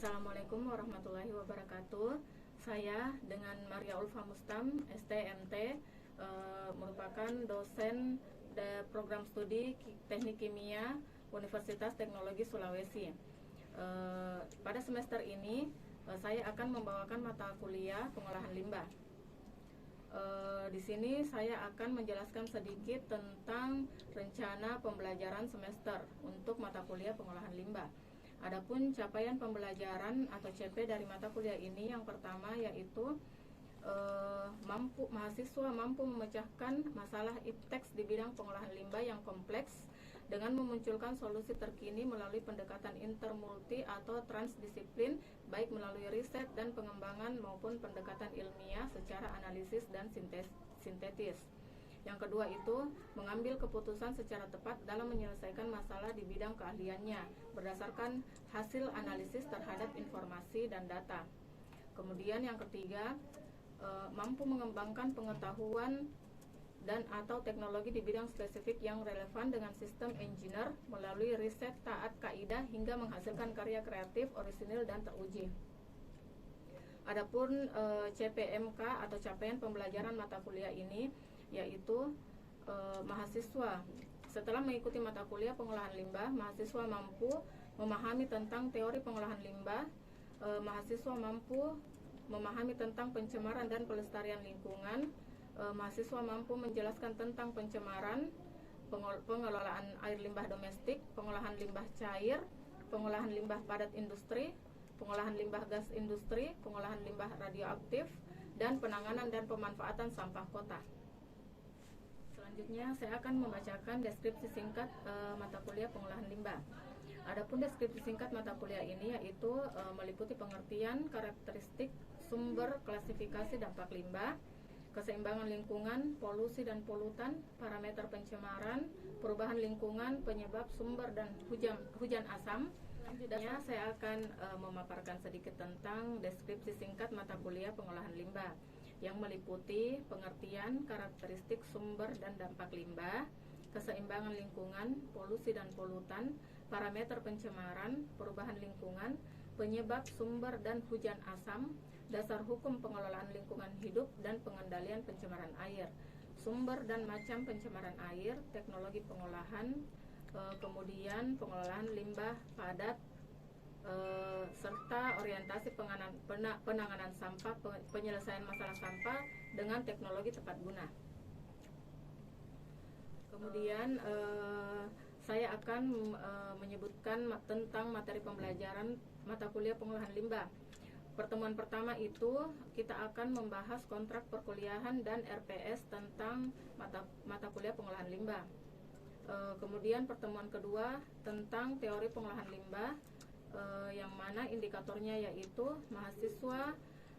Assalamualaikum warahmatullahi wabarakatuh. Saya dengan Maria Ulfa Mustam, STMT, merupakan dosen program studi Teknik Kimia Universitas Teknologi Sulawesi. Pada semester ini, saya akan membawakan mata kuliah pengolahan limbah. Di sini saya akan menjelaskan sedikit tentang rencana pembelajaran semester untuk mata kuliah pengolahan limbah. Adapun capaian pembelajaran atau CP dari mata kuliah ini, yang pertama yaitu mahasiswa mampu memecahkan masalah ipteks di bidang pengolahan limbah yang kompleks dengan memunculkan solusi terkini melalui pendekatan intermulti atau transdisiplin, baik melalui riset dan pengembangan maupun pendekatan ilmiah secara analisis dan sintetis. Yang kedua itu mengambil keputusan secara tepat dalam menyelesaikan masalah di bidang keahliannya berdasarkan hasil analisis terhadap informasi dan data. Kemudian yang ketiga, mampu mengembangkan pengetahuan dan atau teknologi di bidang spesifik yang relevan dengan sistem engineer melalui riset taat kaidah hingga menghasilkan karya kreatif, orisinil dan teruji. Adapun CPMK atau capaian pembelajaran mata kuliah ini yaitu mahasiswa setelah mengikuti mata kuliah pengolahan limbah, mahasiswa mampu memahami tentang teori pengolahan limbah, mahasiswa mampu memahami tentang pencemaran dan pelestarian lingkungan, mahasiswa mampu menjelaskan tentang pencemaran, pengelolaan air limbah domestik, pengolahan limbah cair, pengolahan limbah padat industri, pengolahan limbah gas industri, pengolahan limbah radioaktif, dan penanganan dan pemanfaatan sampah kota. Selanjutnya saya akan membacakan deskripsi singkat mata kuliah pengolahan limbah. Adapun deskripsi singkat mata kuliah ini yaitu meliputi pengertian, karakteristik, sumber, klasifikasi dampak limbah, keseimbangan lingkungan, polusi dan polutan, parameter pencemaran, perubahan lingkungan, penyebab sumber dan hujan asam. Selanjutnya saya akan memaparkan sedikit tentang deskripsi singkat mata kuliah pengolahan limbah yang meliputi pengertian, karakteristik, sumber dan dampak limbah, keseimbangan lingkungan, polusi dan polutan, parameter pencemaran, perubahan lingkungan, penyebab sumber dan hujan asam, dasar hukum pengelolaan lingkungan hidup dan pengendalian pencemaran air, sumber dan macam pencemaran air, teknologi pengolahan, kemudian pengelolaan limbah padat, serta orientasi penanganan sampah, penyelesaian masalah sampah dengan teknologi tepat guna. Kemudian saya akan menyebutkan tentang materi pembelajaran mata kuliah pengolahan limbah. Pertemuan pertama itu kita akan membahas kontrak perkuliahan dan RPS tentang mata kuliah pengolahan limbah. Kemudian pertemuan kedua tentang teori pengolahan limbah, yang mana indikatornya yaitu mahasiswa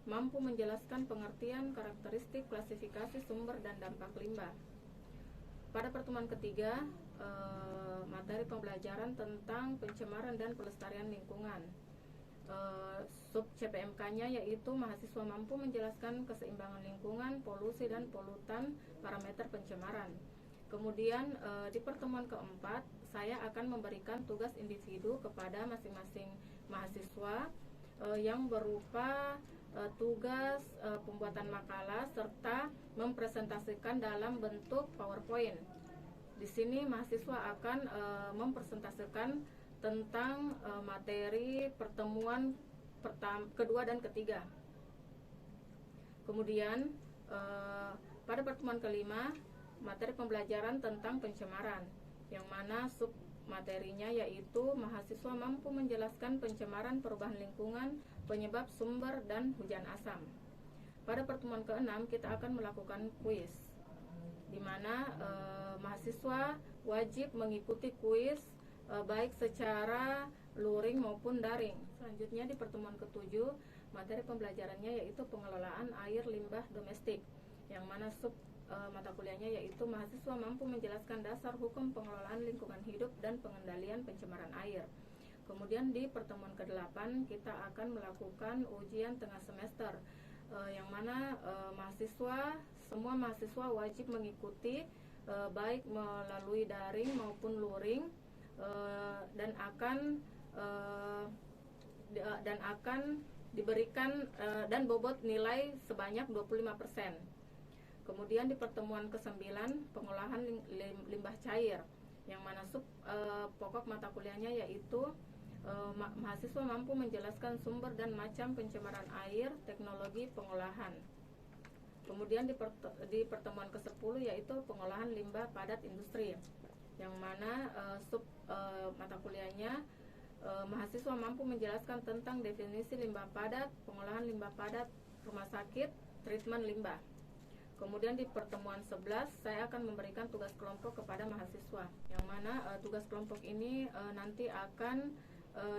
mampu menjelaskan pengertian, karakteristik, klasifikasi, sumber, dan dampak limbah. Pada pertemuan ketiga, materi pembelajaran tentang pencemaran dan pelestarian lingkungan. Sub CPMK-nya yaitu mahasiswa mampu menjelaskan keseimbangan lingkungan, polusi dan polutan, parameter pencemaran. Kemudian di pertemuan keempat, saya akan memberikan tugas individu kepada masing-masing mahasiswa yang berupa tugas pembuatan makalah serta mempresentasikan dalam bentuk PowerPoint. Di sini mahasiswa akan mempresentasikan tentang materi pertemuan kedua dan ketiga. Kemudian pada pertemuan kelima, materi pembelajaran tentang pencemaran, yang mana sub materinya yaitu mahasiswa mampu menjelaskan pencemaran, perubahan lingkungan, penyebab sumber, dan hujan asam. Pada pertemuan keenam kita akan melakukan kuis, di mana mahasiswa wajib mengikuti kuis baik secara luring maupun daring. Selanjutnya di pertemuan ketujuh, materi pembelajarannya yaitu pengelolaan air limbah domestik, yang mana sub mata kuliahnya yaitu mahasiswa mampu menjelaskan dasar hukum pengelolaan lingkungan hidup dan pengendalian pencemaran air. Kemudian di pertemuan ke-8 kita akan melakukan ujian tengah semester, yang mana semua mahasiswa wajib mengikuti baik melalui daring maupun luring, dan akan dan akan diberikan dan bobot nilai sebanyak 25%. Kemudian di pertemuan ke-9 pengolahan limbah cair, yang mana pokok mata kuliahnya yaitu mahasiswa mampu menjelaskan sumber dan macam pencemaran air, teknologi pengolahan. Kemudian di pertemuan ke-10 yaitu pengolahan limbah padat industri, yang mana mata kuliahnya mahasiswa mampu menjelaskan tentang definisi limbah padat, pengolahan limbah padat rumah sakit, treatment limbah. Kemudian di pertemuan 11 saya akan memberikan tugas kelompok kepada mahasiswa, yang mana tugas kelompok ini nanti akan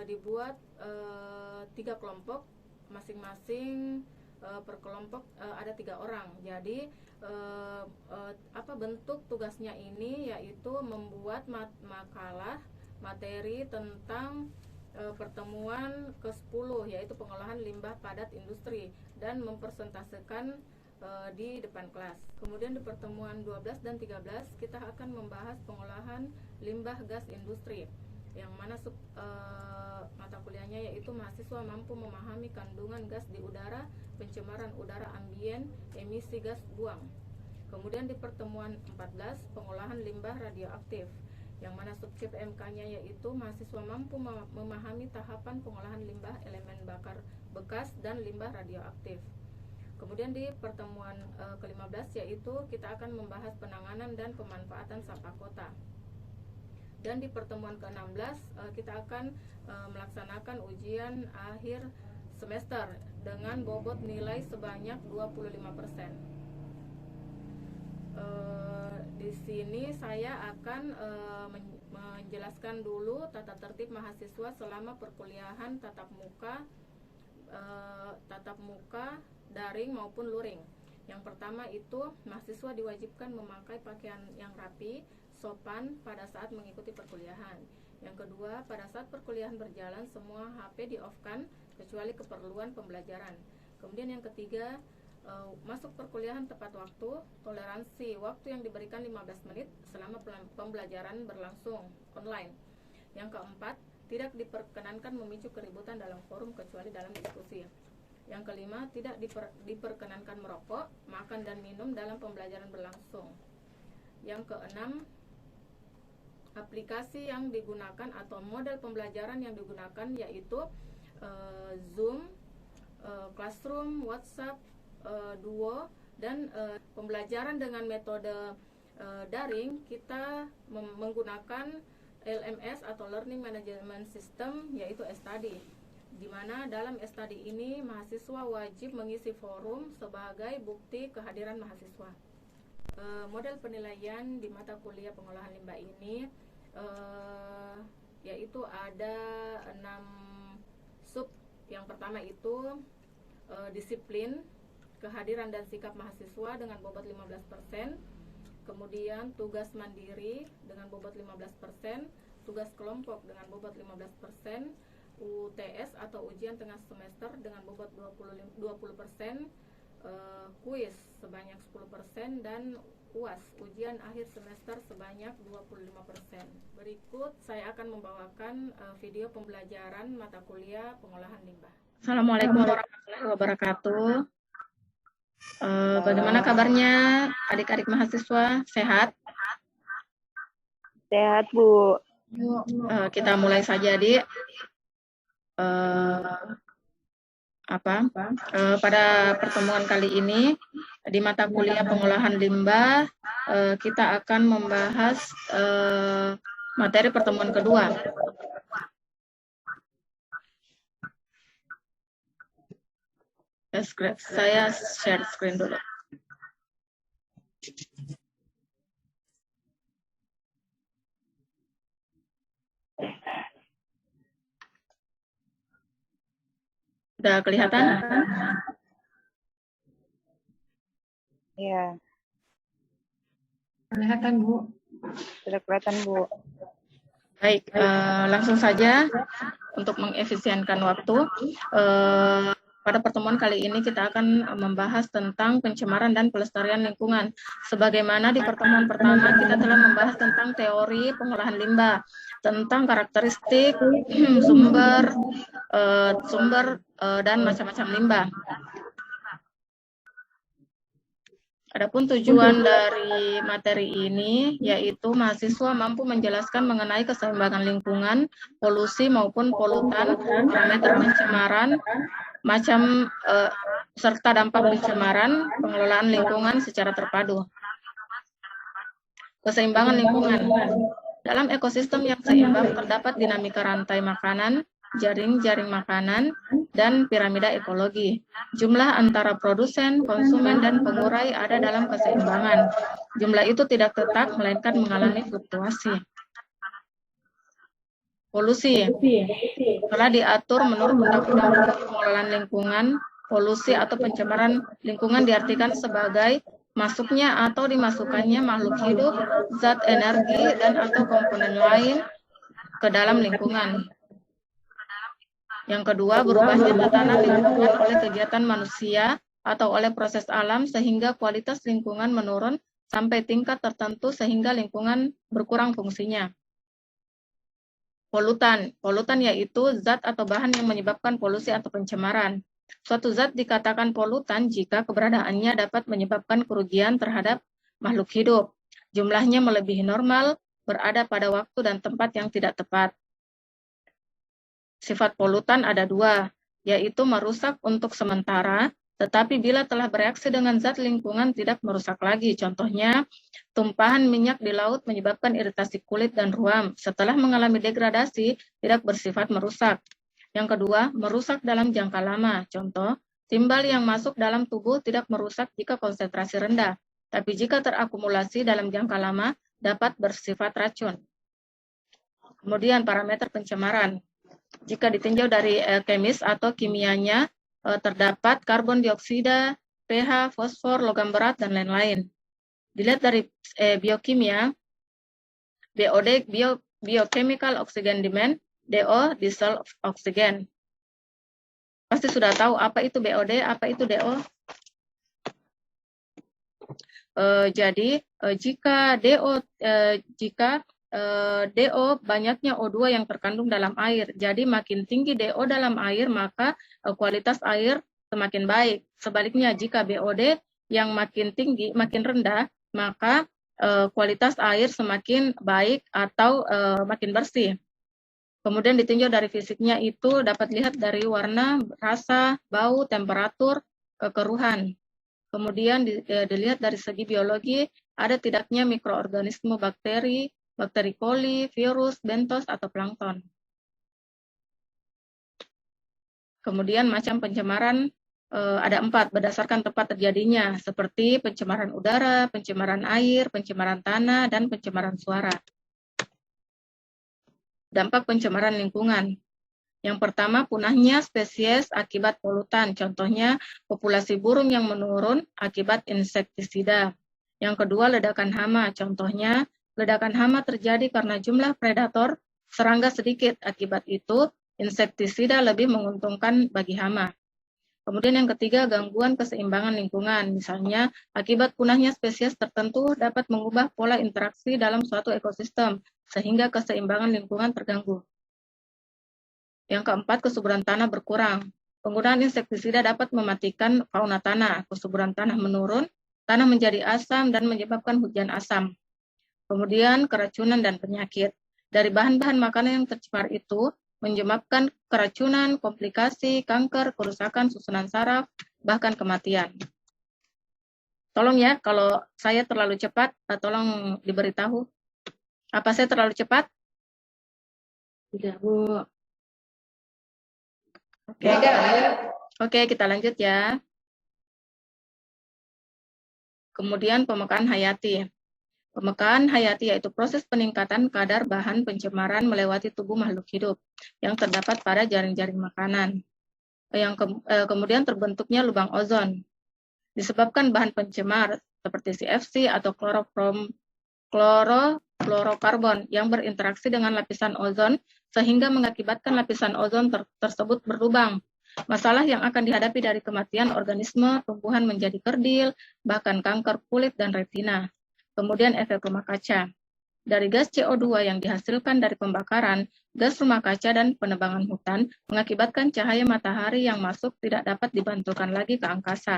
dibuat 3 kelompok, masing-masing per kelompok ada 3 orang. Jadi bentuk tugasnya ini yaitu membuat makalah materi tentang pertemuan ke-10 yaitu pengolahan limbah padat industri dan mempresentasikan di depan kelas. Kemudian di pertemuan 12 dan 13 kita akan membahas pengolahan limbah gas industri, yang mana mata kuliahnya yaitu mahasiswa mampu memahami kandungan gas di udara, pencemaran udara ambien, emisi gas buang. Kemudian di pertemuan 14 pengolahan limbah radioaktif, yang mana subjek MK-nya yaitu mahasiswa mampu memahami tahapan pengolahan limbah elemen bakar bekas dan limbah radioaktif. Kemudian di pertemuan ke-15 yaitu kita akan membahas penanganan dan pemanfaatan sampah kota. Dan di pertemuan ke-16 kita akan melaksanakan ujian akhir semester dengan bobot nilai sebanyak 25%. Di sini saya akan menjelaskan dulu tata tertib mahasiswa selama perkuliahan tatap muka, daring maupun luring. Yang pertama itu mahasiswa diwajibkan memakai pakaian yang rapi, sopan pada saat mengikuti perkuliahan. Yang kedua, pada saat perkuliahan berjalan semua HP di-off-kan kecuali keperluan pembelajaran. Kemudian yang ketiga, masuk perkuliahan tepat waktu, toleransi waktu yang diberikan 15 menit selama pembelajaran berlangsung online. Yang keempat, tidak diperkenankan memicu keributan dalam forum kecuali dalam diskusi. Yang kelima, tidak diperkenankan merokok, makan dan minum dalam pembelajaran berlangsung. Yang keenam, aplikasi yang digunakan atau model pembelajaran yang digunakan yaitu Zoom, Classroom, WhatsApp, Duo, dan pembelajaran dengan metode daring kita menggunakan LMS atau Learning Management System yaitu study, di mana dalam study ini mahasiswa wajib mengisi forum sebagai bukti kehadiran mahasiswa. Model penilaian di mata kuliah pengolahan limbah ini yaitu ada 6 sub. Yang pertama itu disiplin, kehadiran dan sikap mahasiswa dengan bobot 15%. Kemudian tugas mandiri dengan bobot 15%, tugas kelompok dengan bobot 15%, UTS atau ujian tengah semester dengan bobot 20%, kuis sebanyak 10%, dan UAS ujian akhir semester sebanyak 25%. Berikut saya akan membawakan video pembelajaran mata kuliah pengolahan limbah. Assalamualaikum warahmatullahi wabarakatuh. Bagaimana kabarnya adik-adik mahasiswa? Sehat? Sehat, Bu. Kita mulai saja, Adik. Pada pertemuan kali ini di mata kuliah pengolahan limbah kita akan membahas materi pertemuan kedua. Saya share screen dulu. Sudah kelihatan? Iya. Kelihatan, Bu. Sudah kelihatan, Bu. Baik, langsung saja untuk mengefisienkan waktu. Pada pertemuan kali ini kita akan membahas tentang pencemaran dan pelestarian lingkungan. Sebagaimana di pertemuan pertama kita telah membahas tentang teori pengolahan limbah, tentang karakteristik sumber dan macam-macam limbah. Adapun tujuan dari materi ini yaitu mahasiswa mampu menjelaskan mengenai keseimbangan lingkungan, polusi maupun polutan, parameter pencemaran, macam serta dampak pencemaran, pengelolaan lingkungan secara terpadu. Keseimbangan lingkungan. Dalam ekosistem yang seimbang terdapat dinamika rantai makanan, jaring-jaring makanan, dan piramida ekologi. Jumlah antara produsen, konsumen, dan pengurai ada dalam keseimbangan. Jumlah itu tidak tetap, melainkan mengalami fluktuasi. Polusi. Telah diatur menurut Undang-Undang Pengelolaan Lingkungan, polusi atau pencemaran lingkungan diartikan sebagai masuknya atau dimasukkannya makhluk hidup, zat energi, dan atau komponen lain ke dalam lingkungan. Yang kedua, berubahnya tatanan lingkungan oleh kegiatan manusia atau oleh proses alam sehingga kualitas lingkungan menurun sampai tingkat tertentu sehingga lingkungan berkurang fungsinya. Polutan. Polutan yaitu zat atau bahan yang menyebabkan polusi atau pencemaran. Suatu zat dikatakan polutan jika keberadaannya dapat menyebabkan kerugian terhadap makhluk hidup. Jumlahnya melebihi normal, berada pada waktu dan tempat yang tidak tepat. Sifat polutan ada dua, yaitu merusak untuk sementara, tetapi bila telah bereaksi dengan zat lingkungan tidak merusak lagi. Contohnya, tumpahan minyak di laut menyebabkan iritasi kulit dan ruam. Setelah mengalami degradasi, tidak bersifat merusak. Yang kedua, merusak dalam jangka lama. Contoh, timbal yang masuk dalam tubuh tidak merusak jika konsentrasi rendah, tapi jika terakumulasi dalam jangka lama dapat bersifat racun. Kemudian parameter pencemaran. Jika ditinjau dari kemis atau kimianya, terdapat karbon dioksida, pH, fosfor, logam berat, dan lain-lain. Dilihat dari biokimia, BOD, biochemical oxygen demand, DO, diesel oxygen. Pasti sudah tahu apa itu BOD, apa itu DO. Jadi jika DO banyaknya O2 yang terkandung dalam air. Jadi makin tinggi DO dalam air, maka kualitas air semakin baik. Sebaliknya jika BOD yang makin tinggi, makin rendah, maka kualitas air semakin baik atau makin bersih. Kemudian ditinjau dari fisiknya itu dapat lihat dari warna, rasa, bau, temperatur, kekeruhan. Kemudian dilihat dari segi biologi, ada tidaknya mikroorganisme bakteri coli, virus, bentos, atau plankton. Kemudian macam pencemaran ada 4 berdasarkan tempat terjadinya, seperti pencemaran udara, pencemaran air, pencemaran tanah, dan pencemaran suara. Dampak pencemaran lingkungan. Yang pertama, punahnya spesies akibat polutan, contohnya populasi burung yang menurun akibat insektisida. Yang kedua, ledakan hama, contohnya ledakan hama terjadi karena jumlah predator serangga sedikit. Akibat itu, insektisida lebih menguntungkan bagi hama. Kemudian yang ketiga, gangguan keseimbangan lingkungan. Misalnya, akibat punahnya spesies tertentu dapat mengubah pola interaksi dalam suatu ekosistem, sehingga keseimbangan lingkungan terganggu. Yang keempat, kesuburan tanah berkurang. Penggunaan insektisida dapat mematikan fauna tanah. Kesuburan tanah menurun, tanah menjadi asam dan menyebabkan hujan asam. Kemudian keracunan dan penyakit. Dari bahan-bahan makanan yang tercemar itu menyebabkan keracunan, komplikasi, kanker, kerusakan susunan saraf, bahkan kematian. Tolong ya, kalau saya terlalu cepat, tolong diberitahu. Apa saya terlalu cepat? Tidak, Bu. Oke, kita lanjut ya. Kemudian pemekaan hayati. Pemekaan hayati yaitu proses peningkatan kadar bahan pencemaran melewati tubuh makhluk hidup yang terdapat pada jaring-jaring makanan. Kemudian terbentuknya lubang ozon. Disebabkan bahan pencemar seperti CFC atau klorofluorokarbon yang berinteraksi dengan lapisan ozon sehingga mengakibatkan lapisan ozon tersebut berlubang. Masalah yang akan dihadapi dari kematian organisme tumbuhan menjadi kerdil, bahkan kanker kulit dan retina. Kemudian efek rumah kaca. Dari gas CO2 yang dihasilkan dari pembakaran, gas rumah kaca dan penebangan hutan mengakibatkan cahaya matahari yang masuk tidak dapat dibantulkan lagi ke angkasa,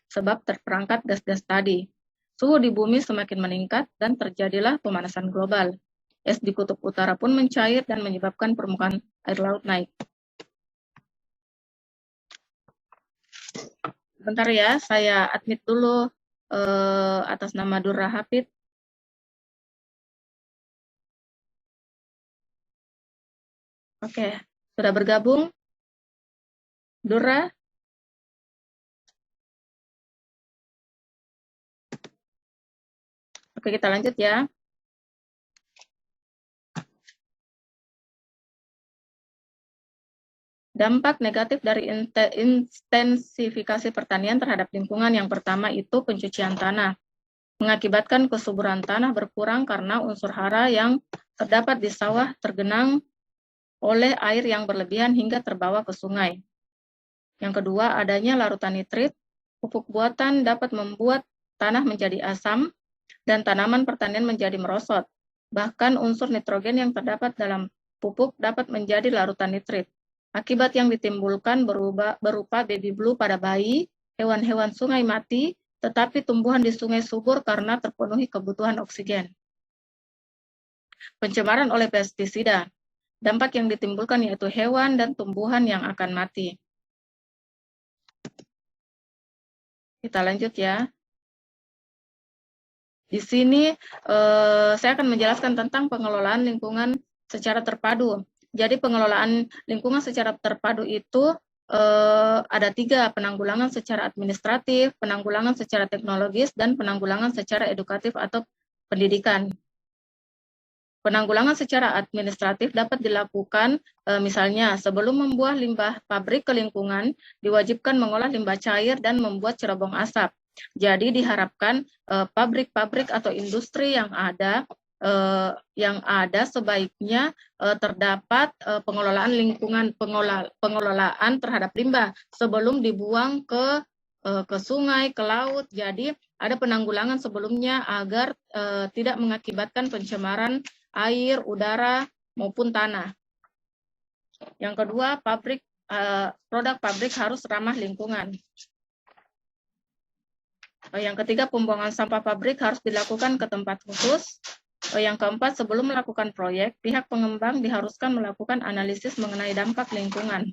sebab terperangkap gas-gas tadi. Suhu di bumi semakin meningkat dan terjadilah pemanasan global. Es di kutub utara pun mencair dan menyebabkan permukaan air laut naik. Bentar ya, saya admit dulu atas nama Durra Hafid. Oke, sudah bergabung? Durra? Oke, kita lanjut ya. Dampak negatif dari intensifikasi pertanian terhadap lingkungan yang pertama itu pencucian tanah. Mengakibatkan kesuburan tanah berkurang karena unsur hara yang terdapat di sawah tergenang oleh air yang berlebihan hingga terbawa ke sungai. Yang kedua, adanya larutan nitrit. Pupuk buatan dapat membuat tanah menjadi asam dan tanaman pertanian menjadi merosot. Bahkan unsur nitrogen yang terdapat dalam pupuk dapat menjadi larutan nitrit. Akibat yang ditimbulkan berupa baby blue pada bayi, hewan-hewan sungai mati, tetapi tumbuhan di sungai subur karena terpenuhi kebutuhan oksigen. Pencemaran oleh pestisida. Dampak yang ditimbulkan yaitu hewan dan tumbuhan yang akan mati. Kita lanjut ya. Di sini saya akan menjelaskan tentang pengelolaan lingkungan secara terpadu. Jadi pengelolaan lingkungan secara terpadu itu ada 3, penanggulangan secara administratif, penanggulangan secara teknologis, dan penanggulangan secara edukatif atau pendidikan. Penanggulangan secara administratif dapat dilakukan misalnya sebelum membuang limbah pabrik ke lingkungan, diwajibkan mengolah limbah cair dan membuat cerobong asap. Jadi diharapkan pabrik-pabrik atau industri yang ada sebaiknya terdapat pengelolaan lingkungan, pengelolaan terhadap limbah sebelum dibuang ke sungai, ke laut. Jadi ada penanggulangan sebelumnya agar tidak mengakibatkan pencemaran air, udara, maupun tanah. Yang kedua, produk pabrik harus ramah lingkungan. Yang ketiga, pembuangan sampah pabrik harus dilakukan ke tempat khusus. Yang keempat, sebelum melakukan proyek, pihak pengembang diharuskan melakukan analisis mengenai dampak lingkungan.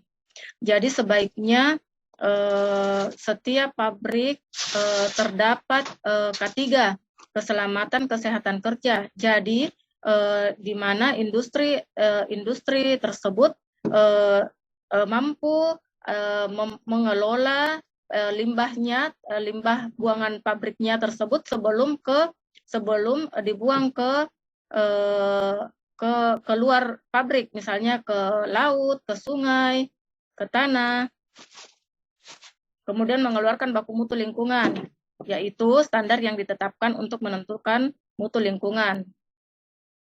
Jadi sebaiknya setiap pabrik terdapat K3, keselamatan kesehatan kerja. Jadi di mana industri tersebut mampu mengelola limbah buangan pabriknya tersebut sebelum dibuang ke luar pabrik, misalnya ke laut, ke sungai, ke tanah. Kemudian mengeluarkan baku mutu lingkungan, yaitu standar yang ditetapkan untuk menentukan mutu lingkungan.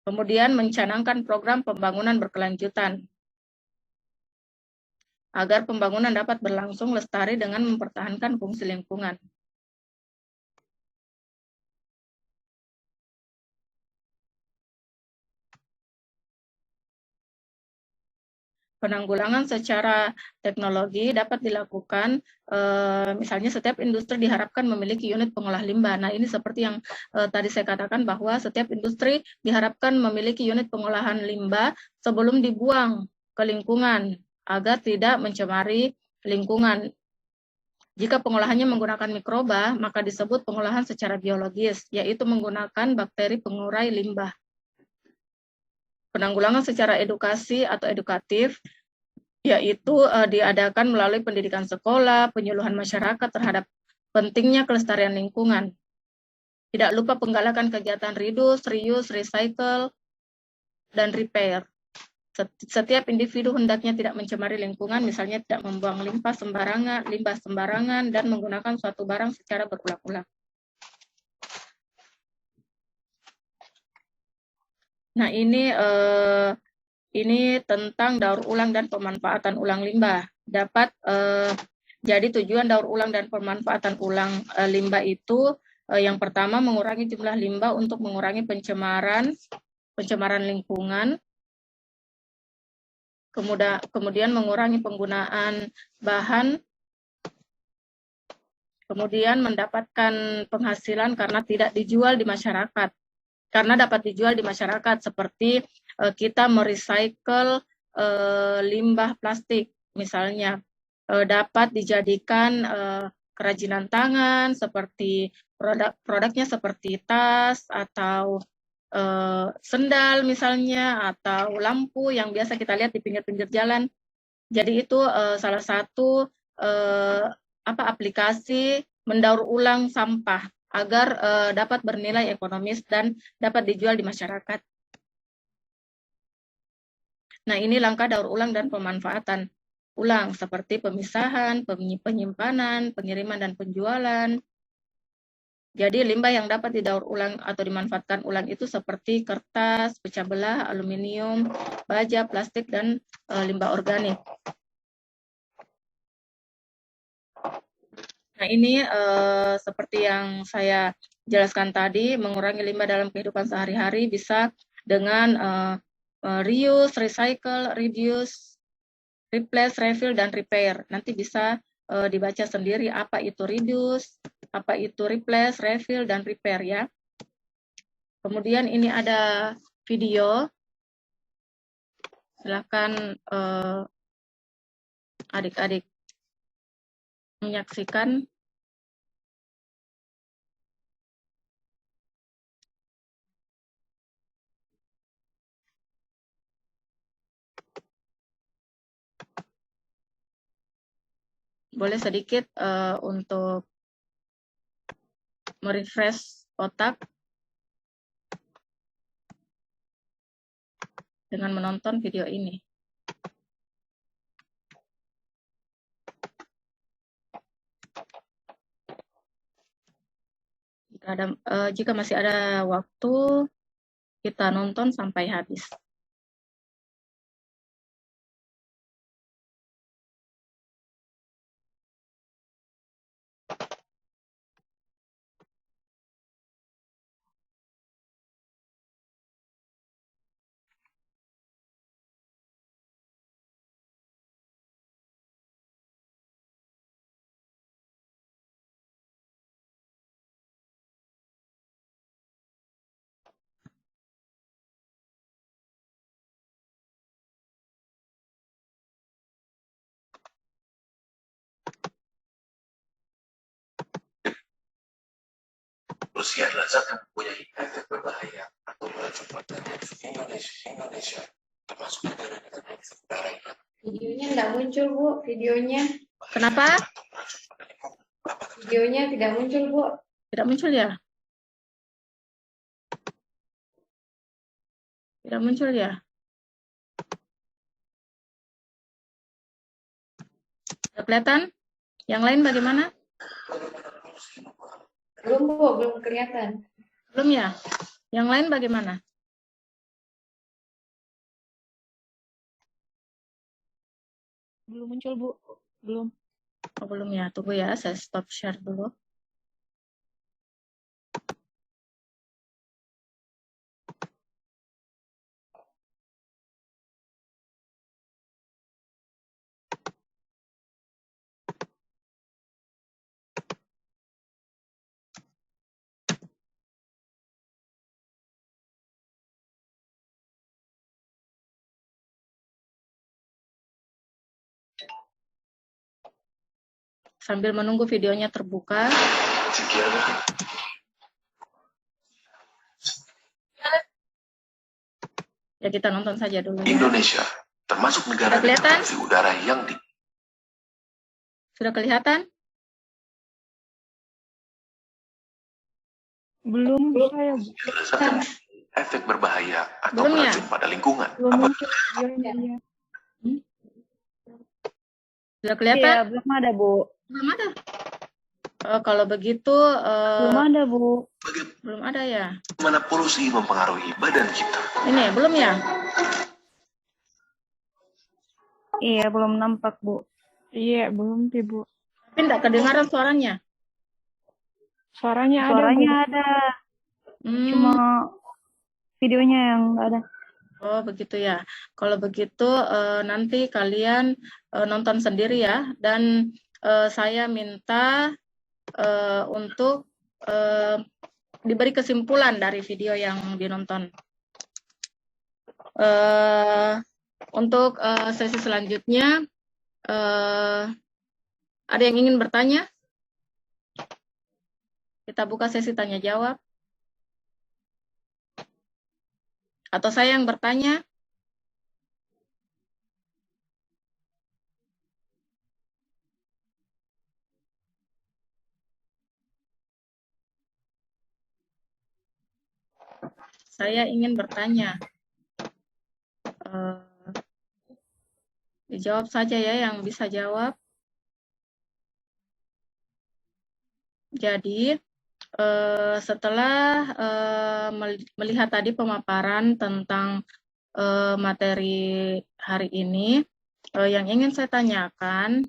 Kemudian mencanangkan program pembangunan berkelanjutan agar pembangunan dapat berlangsung lestari dengan mempertahankan fungsi lingkungan. Penanggulangan secara teknologi dapat dilakukan, misalnya setiap industri diharapkan memiliki unit pengolah limbah. Nah, ini seperti yang tadi saya katakan bahwa setiap industri diharapkan memiliki unit pengolahan limbah sebelum dibuang ke lingkungan agar tidak mencemari lingkungan. Jika pengolahannya menggunakan mikroba, maka disebut pengolahan secara biologis, yaitu menggunakan bakteri pengurai limbah. Penanggulangan secara edukasi atau edukatif, yaitu diadakan melalui pendidikan sekolah, penyuluhan masyarakat terhadap pentingnya kelestarian lingkungan. Tidak lupa penggalakan kegiatan reduce, reuse, recycle, dan repair. Setiap individu hendaknya tidak mencemari lingkungan, misalnya tidak membuang limbah sembarangan, dan menggunakan suatu barang secara berulang-ulang. Nah, ini tentang daur ulang dan pemanfaatan ulang limbah. dapat jadi tujuan daur ulang dan pemanfaatan ulang limbah itu yang pertama mengurangi jumlah limbah untuk mengurangi pencemaran lingkungan, kemudian mengurangi penggunaan bahan, kemudian mendapatkan penghasilan karena tidak dijual di masyarakat. Karena dapat dijual di masyarakat, seperti kita merecycle limbah plastik, misalnya dapat dijadikan kerajinan tangan, seperti produknya seperti tas atau sendal misalnya, atau lampu yang biasa kita lihat di pinggir-pinggir jalan. Jadi itu salah satu aplikasi mendaur ulang sampah agar dapat bernilai ekonomis dan dapat dijual di masyarakat. Nah, ini langkah daur ulang dan pemanfaatan ulang seperti pemisahan, penyimpanan, pengiriman dan penjualan. Jadi limbah yang dapat didaur ulang atau dimanfaatkan ulang itu seperti kertas, pecah belah, aluminium, baja, plastik, dan limbah organik. Nah, ini seperti yang saya jelaskan tadi, mengurangi limbah dalam kehidupan sehari-hari bisa dengan reuse, recycle, reduce, replace, refill, dan repair. Nanti bisa dibaca sendiri apa itu reduce, apa itu replace, refill, dan repair ya. Kemudian ini ada video. Silakan adik-adik menyaksikan. Boleh sedikit untuk merefresh otak dengan menonton video ini. Jika masih ada waktu, kita nonton sampai habis. Rusia adalah zat yang mempunyai efek berbahaya atau beracun pada Indonesia, termasuk negara-negara di sekitar. Videonya tidak muncul, Bu. Videonya. Kenapa? Videonya tidak muncul, Bu. Tidak muncul ya? Tidak muncul ya? Sudah kelihatan? Yang lain bagaimana? Belum, Bu. Belum kelihatan. Belum ya? Yang lain bagaimana? Belum muncul, Bu. Belum. Oh, belum ya? Tunggu ya, saya stop share dulu. Sambil menunggu videonya terbuka. Ya, kita nonton saja dulu. Indonesia termasuk negara dengan polusi udara yang di. Sudah kelihatan? Belum saya, Bu. Zat yang efek berbahaya atau Belum ya? beracun pada lingkungan. Belum muncul videonya. Sudah kelihatan? Iya, belum ada, Bu. Belum ada. Kalau begitu Belum ada, Bu. belum ada ya. Bagaimana polusi mempengaruhi badan kita? Ini belum ya? Iya, belum nampak, Bu. Iya, belum sih, Bu. Tapi tidak kedengaran suaranya. Suaranya ada, Bu. Suaranya ada, cuma Hmm, videonya yang nggak ada. oh begitu ya. Kalau begitu nanti kalian nonton sendiri ya. Dan saya minta untuk diberi kesimpulan dari video yang dinonton. Untuk sesi selanjutnya, ada yang ingin bertanya? Kita buka sesi tanya jawab. Atau saya yang bertanya? Saya ingin bertanya. Dijawab saja ya yang bisa jawab. Jadi, setelah melihat tadi pemaparan tentang materi hari ini, yang ingin saya tanyakan,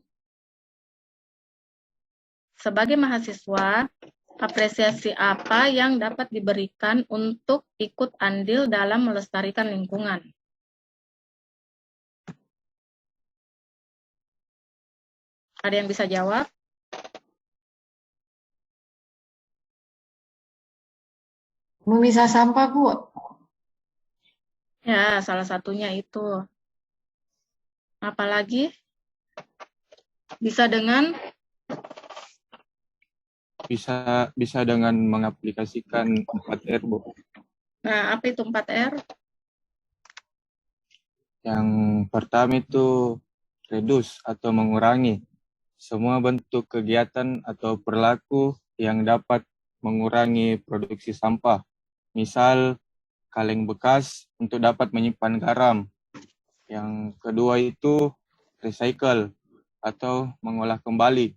sebagai mahasiswa, apresiasi apa yang dapat diberikan untuk ikut andil dalam melestarikan lingkungan? Ada yang bisa jawab? Memisah sampah, Bu. Ya, salah satunya itu. Apalagi? Bisa dengan? Bisa dengan mengaplikasikan 4R, Bu. Nah, apa itu 4R? Yang pertama itu reduce atau mengurangi semua bentuk kegiatan atau perilaku yang dapat mengurangi produksi sampah. Misal, kaleng bekas untuk dapat menyimpan garam. Yang kedua itu recycle atau mengolah kembali.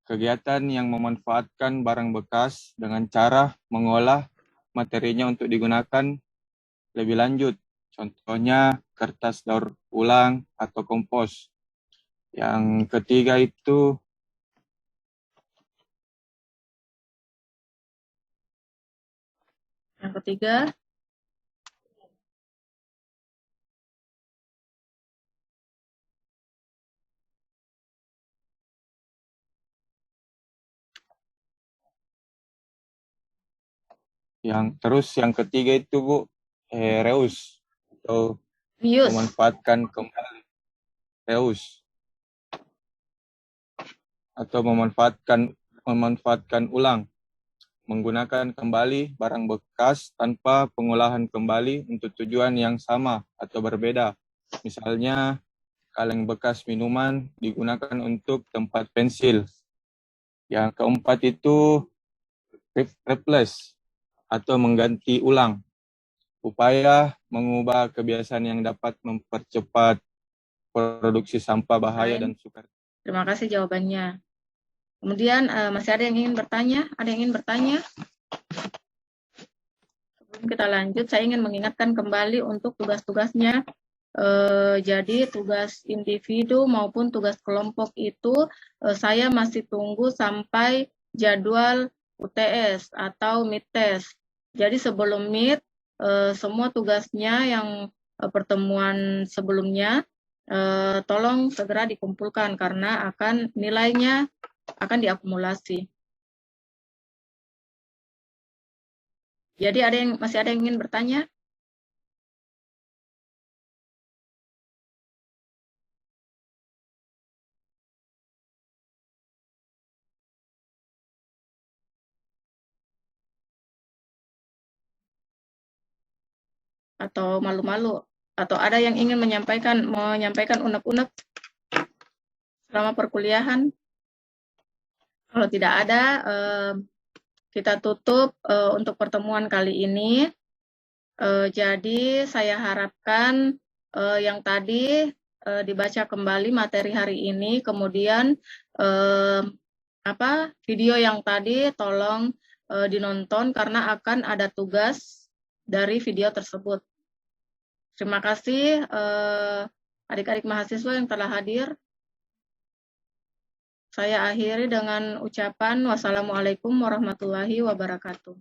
Kegiatan yang memanfaatkan barang bekas dengan cara mengolah materinya untuk digunakan lebih lanjut. Contohnya kertas daur ulang atau kompos. Yang ketiga itu Yang ketiga, yang ketiga itu, Bu, reuse atau reuse. memanfaatkan kembali. Reuse atau memanfaatkan ulang, menggunakan kembali barang bekas tanpa pengolahan kembali untuk tujuan yang sama atau berbeda. Misalnya, kaleng bekas minuman digunakan untuk tempat pensil. Yang keempat itu replace atau mengganti ulang, upaya mengubah kebiasaan yang dapat mempercepat produksi sampah bahaya dan sukar. Terima kasih jawabannya. Kemudian masih ada yang ingin bertanya? Ada yang ingin bertanya? Sebelum kita lanjut, saya ingin mengingatkan kembali untuk tugas-tugasnya. Jadi tugas individu maupun tugas kelompok itu saya masih tunggu sampai jadwal UTS atau mid test. Jadi sebelum mid, semua tugasnya yang pertemuan sebelumnya tolong segera dikumpulkan karena nilainya akan diakumulasi. Jadi masih ada yang ingin bertanya? Atau malu-malu? Atau ada yang ingin menyampaikan unek-unek selama perkuliahan? Kalau tidak ada, kita tutup untuk pertemuan kali ini. Jadi saya harapkan yang tadi dibaca kembali materi hari ini, kemudian video yang tadi tolong dinonton karena akan ada tugas dari video tersebut. Terima kasih adik-adik mahasiswa yang telah hadir. Saya akhiri dengan ucapan wassalamualaikum warahmatullahi wabarakatuh.